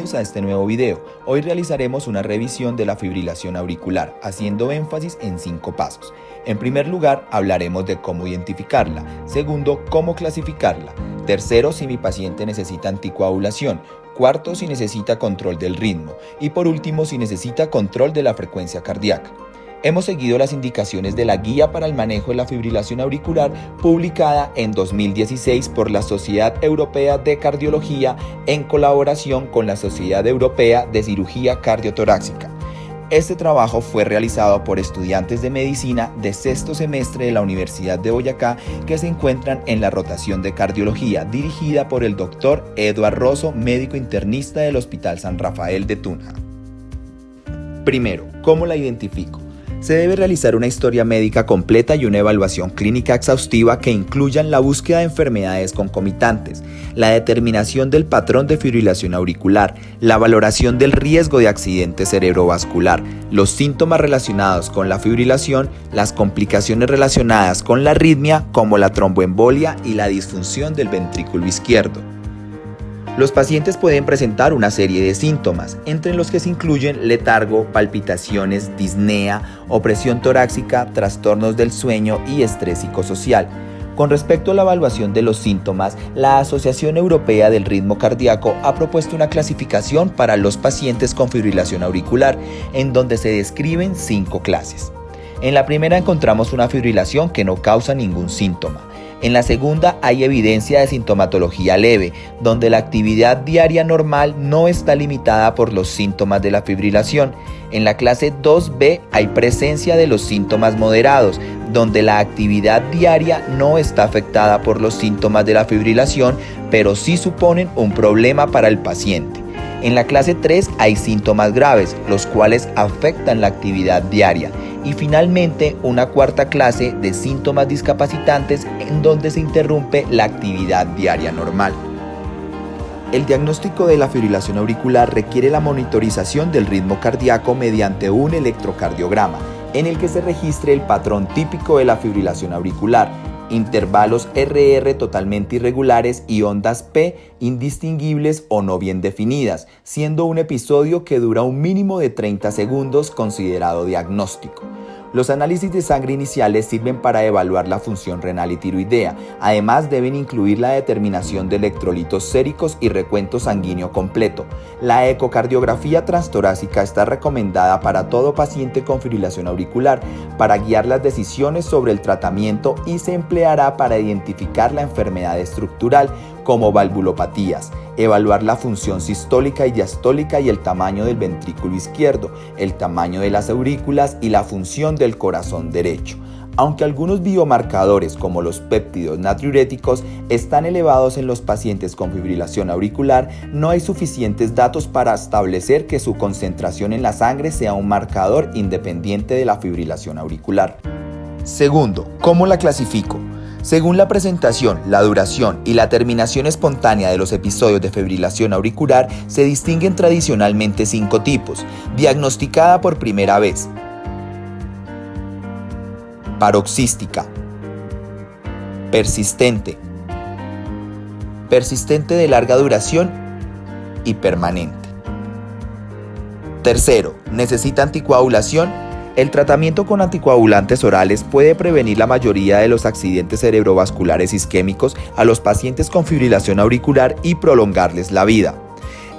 bienvenidos a este nuevo video. Hoy realizaremos una revisión de la fibrilación auricular, haciendo énfasis en 5 pasos. En primer lugar, hablaremos de cómo identificarla. Segundo, cómo clasificarla. Tercero, si mi paciente necesita anticoagulación. Cuarto, si necesita control del ritmo. Y por último, si necesita control de la frecuencia cardíaca. Hemos seguido las indicaciones de la Guía para el Manejo de la Fibrilación Auricular, publicada en 2016 por la Sociedad Europea de Cardiología en colaboración con la Sociedad Europea de Cirugía Cardiotorácica. Este trabajo fue realizado por estudiantes de medicina de sexto semestre de la Universidad de Boyacá que se encuentran en la rotación de cardiología, dirigida por el Dr. Eduard Rosso, médico internista del Hospital San Rafael de Tunja. Primero, ¿cómo la identifico? Se debe realizar una historia médica completa y una evaluación clínica exhaustiva que incluyan la búsqueda de enfermedades concomitantes, la determinación del patrón de fibrilación auricular, la valoración del riesgo de accidente cerebrovascular, los síntomas relacionados con la fibrilación, las complicaciones relacionadas con la arritmia como la tromboembolia y la disfunción del ventrículo izquierdo. Los pacientes pueden presentar una serie de síntomas, entre los que se incluyen letargo, palpitaciones, disnea, opresión torácica, trastornos del sueño y estrés psicosocial. Con respecto a la evaluación de los síntomas, la Asociación Europea del Ritmo Cardíaco ha propuesto una clasificación para los pacientes con fibrilación auricular, en donde se describen 5 clases. En la primera encontramos una fibrilación que no causa ningún síntoma. En la segunda hay evidencia de sintomatología leve, donde la actividad diaria normal no está limitada por los síntomas de la fibrilación. En la clase 2B hay presencia de los síntomas moderados, donde la actividad diaria no está afectada por los síntomas de la fibrilación, pero sí suponen un problema para el paciente. En la clase 3 hay síntomas graves, los cuales afectan la actividad diaria. Y finalmente, una cuarta clase de síntomas discapacitantes en donde se interrumpe la actividad diaria normal. El diagnóstico de la fibrilación auricular requiere la monitorización del ritmo cardíaco mediante un electrocardiograma, en el que se registre el patrón típico de la fibrilación auricular, intervalos RR totalmente irregulares y ondas P indistinguibles o no bien definidas, siendo un episodio que dura un mínimo de 30 segundos considerado diagnóstico. Los análisis de sangre iniciales sirven para evaluar la función renal y tiroidea. Además, deben incluir la determinación de electrolitos séricos y recuento sanguíneo completo. La ecocardiografía transtorácica está recomendada para todo paciente con fibrilación auricular para guiar las decisiones sobre el tratamiento y se empleará para identificar la enfermedad estructural como valvulopatías, evaluar la función sistólica y diastólica y el tamaño del ventrículo izquierdo, el tamaño de las aurículas y la función del corazón derecho. Aunque algunos biomarcadores como los péptidos natriuréticos están elevados en los pacientes con fibrilación auricular, no hay suficientes datos para establecer que su concentración en la sangre sea un marcador independiente de la fibrilación auricular. Segundo, ¿cómo la clasifico? Según la presentación, la duración y la terminación espontánea de los episodios de fibrilación auricular, se distinguen tradicionalmente 5 tipos, diagnosticada por primera vez: paroxística, persistente, persistente de larga duración y permanente. Tercero, necesita anticoagulación. El tratamiento con anticoagulantes orales puede prevenir la mayoría de los accidentes cerebrovasculares isquémicos a los pacientes con fibrilación auricular y prolongarles la vida.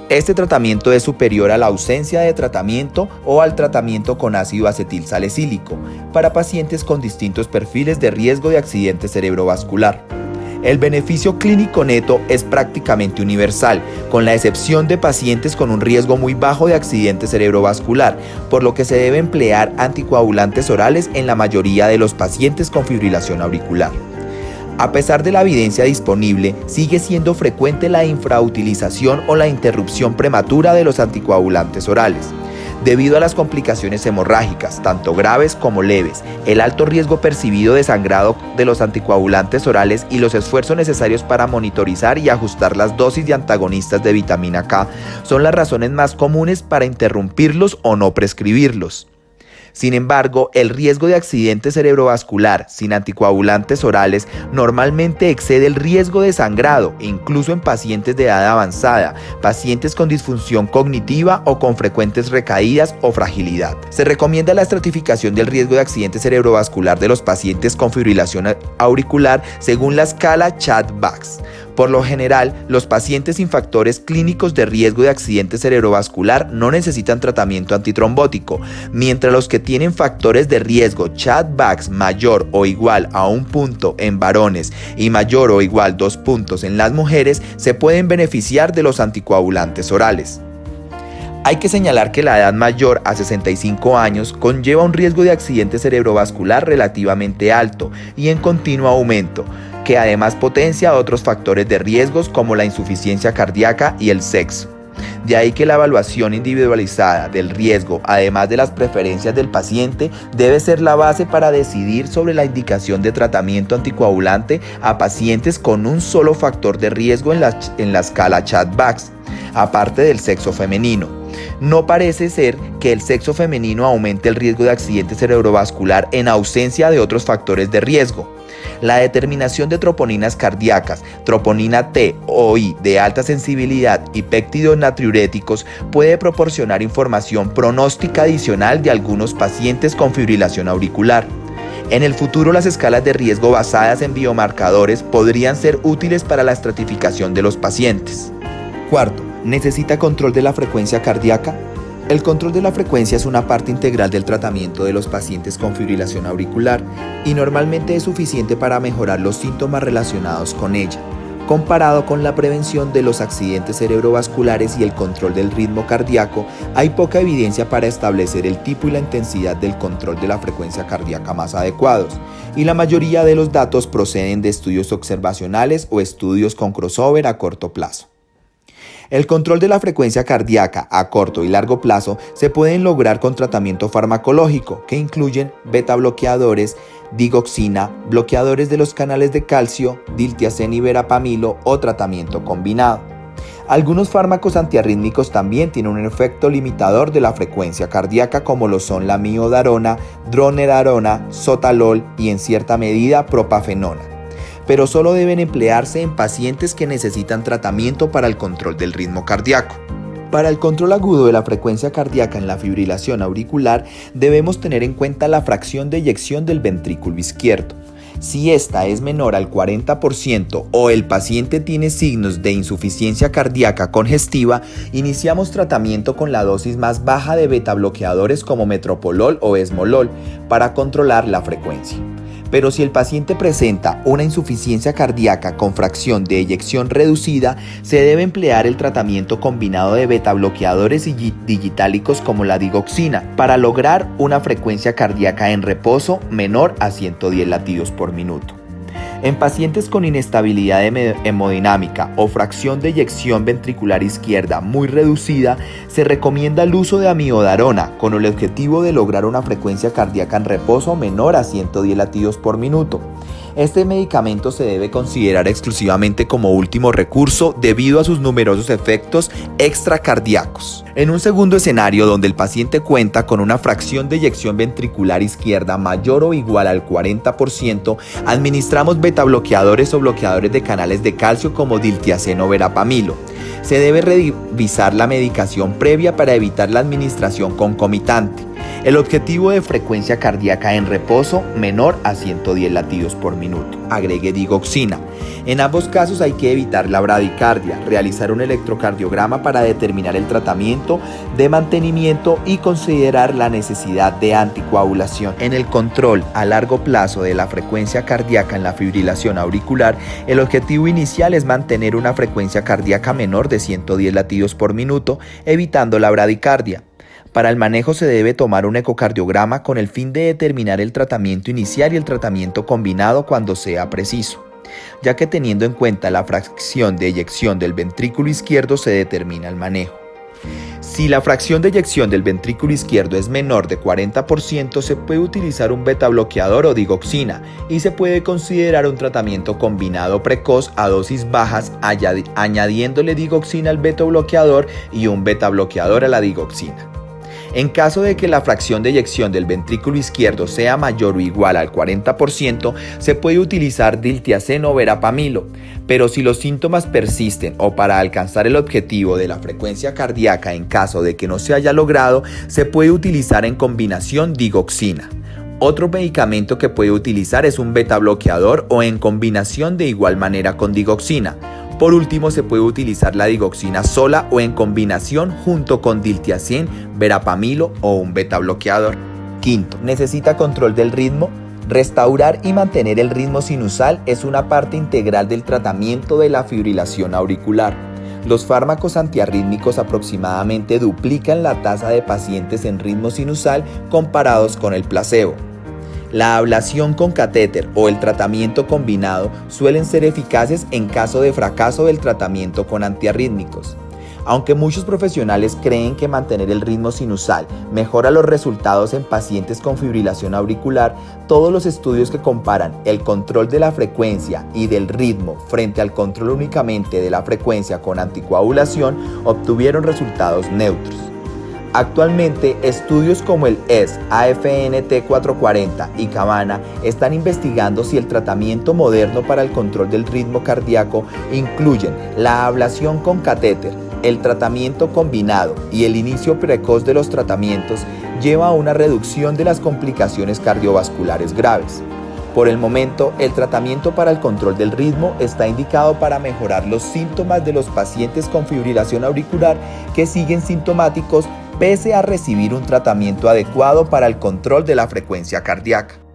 Este tratamiento es superior a la ausencia de tratamiento o al tratamiento con ácido acetil salicílico para pacientes con distintos perfiles de riesgo de accidente cerebrovascular. El beneficio clínico neto es prácticamente universal, con la excepción de pacientes con un riesgo muy bajo de accidente cerebrovascular, por lo que se debe emplear anticoagulantes orales en la mayoría de los pacientes con fibrilación auricular. A pesar de la evidencia disponible, sigue siendo frecuente la infrautilización o la interrupción prematura de los anticoagulantes orales. Debido a las complicaciones hemorrágicas, tanto graves como leves, el alto riesgo percibido de sangrado de los anticoagulantes orales y los esfuerzos necesarios para monitorizar y ajustar las dosis de antagonistas de vitamina K son las razones más comunes para interrumpirlos o no prescribirlos. Sin embargo, el riesgo de accidente cerebrovascular sin anticoagulantes orales normalmente excede el riesgo de sangrado, incluso en pacientes de edad avanzada, pacientes con disfunción cognitiva o con frecuentes recaídas o fragilidad. Se recomienda la estratificación del riesgo de accidente cerebrovascular de los pacientes con fibrilación auricular según la escala Chad-Bax. Por lo general, los pacientes sin factores clínicos de riesgo de accidente cerebrovascular no necesitan tratamiento antitrombótico, mientras los que tienen factores de riesgo Chad-Bax mayor o igual a 1 punto en varones y mayor o igual 2 puntos en las mujeres se pueden beneficiar de los anticoagulantes orales. Hay que señalar que la edad mayor a 65 años conlleva un riesgo de accidente cerebrovascular relativamente alto y en continuo aumento, que además potencia otros factores de riesgos como la insuficiencia cardíaca y el sexo. De ahí que la evaluación individualizada del riesgo, además de las preferencias del paciente, debe ser la base para decidir sobre la indicación de tratamiento anticoagulante a pacientes con un solo factor de riesgo en la escala Chad-Bax, aparte del sexo femenino. No parece ser que el sexo femenino aumente el riesgo de accidente cerebrovascular en ausencia de otros factores de riesgo. La determinación de troponinas cardíacas, troponina T o I de alta sensibilidad y péptidos natriuréticos puede proporcionar información pronóstica adicional de algunos pacientes con fibrilación auricular. En el futuro, las escalas de riesgo basadas en biomarcadores podrían ser útiles para la estratificación de los pacientes. Cuarto, ¿necesita control de la frecuencia cardíaca? El control de la frecuencia es una parte integral del tratamiento de los pacientes con fibrilación auricular y normalmente es suficiente para mejorar los síntomas relacionados con ella. Comparado con la prevención de los accidentes cerebrovasculares y el control del ritmo cardíaco, hay poca evidencia para establecer el tipo y la intensidad del control de la frecuencia cardíaca más adecuados, y la mayoría de los datos proceden de estudios observacionales o estudios con crossover a corto plazo. El control de la frecuencia cardíaca a corto y largo plazo se pueden lograr con tratamiento farmacológico, que incluyen beta bloqueadores, digoxina, bloqueadores de los canales de calcio, diltiazem y verapamilo o tratamiento combinado. Algunos fármacos antiarrítmicos también tienen un efecto limitador de la frecuencia cardíaca, como lo son la miodarona, dronedarona, sotalol y en cierta medida propafenona, pero solo deben emplearse en pacientes que necesitan tratamiento para el control del ritmo cardíaco. Para el control agudo de la frecuencia cardíaca en la fibrilación auricular, debemos tener en cuenta la fracción de eyección del ventrículo izquierdo. Si esta es menor al 40% o el paciente tiene signos de insuficiencia cardíaca congestiva, iniciamos tratamiento con la dosis más baja de beta bloqueadores como metoprolol o esmolol para controlar la frecuencia. Pero si el paciente presenta una insuficiencia cardíaca con fracción de eyección reducida, se debe emplear el tratamiento combinado de beta bloqueadores y digitálicos como la digoxina para lograr una frecuencia cardíaca en reposo menor a 110 latidos por minuto. En pacientes con inestabilidad hemodinámica o fracción de eyección ventricular izquierda muy reducida, se recomienda el uso de amiodarona con el objetivo de lograr una frecuencia cardíaca en reposo menor a 110 latidos por minuto. Este medicamento se debe considerar exclusivamente como último recurso debido a sus numerosos efectos extracardíacos. En un segundo escenario donde el paciente cuenta con una fracción de eyección ventricular izquierda mayor o igual al 40%, administramos beta bloqueadores o bloqueadores de canales de calcio como diltiazem o verapamilo. Se debe revisar la medicación previa para evitar la administración concomitante. El objetivo de frecuencia cardíaca en reposo menor a 110 latidos por minuto. Agregue digoxina. En ambos casos hay que evitar la bradicardia, realizar un electrocardiograma para determinar el tratamiento de mantenimiento y considerar la necesidad de anticoagulación. En el control a largo plazo de la frecuencia cardíaca en la fibrilación auricular, el objetivo inicial es mantener una frecuencia cardíaca menor de 110 latidos por minuto, evitando la bradicardia. Para el manejo se debe tomar un ecocardiograma con el fin de determinar el tratamiento inicial y el tratamiento combinado cuando sea preciso, ya que teniendo en cuenta la fracción de eyección del ventrículo izquierdo se determina el manejo. Si la fracción de eyección del ventrículo izquierdo es menor de 40%, se puede utilizar un beta bloqueador o digoxina y se puede considerar un tratamiento combinado precoz a dosis bajas, añadiéndole digoxina al beta bloqueador y un beta bloqueador a la digoxina. En caso de que la fracción de eyección del ventrículo izquierdo sea mayor o igual al 40%, se puede utilizar diltiazem o verapamilo, pero si los síntomas persisten o para alcanzar el objetivo de la frecuencia cardíaca en caso de que no se haya logrado, se puede utilizar en combinación digoxina. Otro medicamento que puede utilizar es un beta bloqueador o en combinación de igual manera con digoxina. Por último, se puede utilizar la digoxina sola o en combinación junto con diltiazem, verapamilo o un beta bloqueador. Quinto, ¿necesita control del ritmo? Restaurar y mantener el ritmo sinusal es una parte integral del tratamiento de la fibrilación auricular. Los fármacos antiarrítmicos aproximadamente duplican la tasa de pacientes en ritmo sinusal comparados con el placebo. La ablación con catéter o el tratamiento combinado suelen ser eficaces en caso de fracaso del tratamiento con antiarrítmicos. Aunque muchos profesionales creen que mantener el ritmo sinusal mejora los resultados en pacientes con fibrilación auricular, todos los estudios que comparan el control de la frecuencia y del ritmo frente al control únicamente de la frecuencia con anticoagulación obtuvieron resultados neutros. Actualmente, estudios como el AFNT440 y Cabana están investigando si el tratamiento moderno para el control del ritmo cardíaco incluyen la ablación con catéter, el tratamiento combinado y el inicio precoz de los tratamientos lleva a una reducción de las complicaciones cardiovasculares graves. Por el momento, el tratamiento para el control del ritmo está indicado para mejorar los síntomas de los pacientes con fibrilación auricular que siguen sintomáticos pese a recibir un tratamiento adecuado para el control de la frecuencia cardíaca.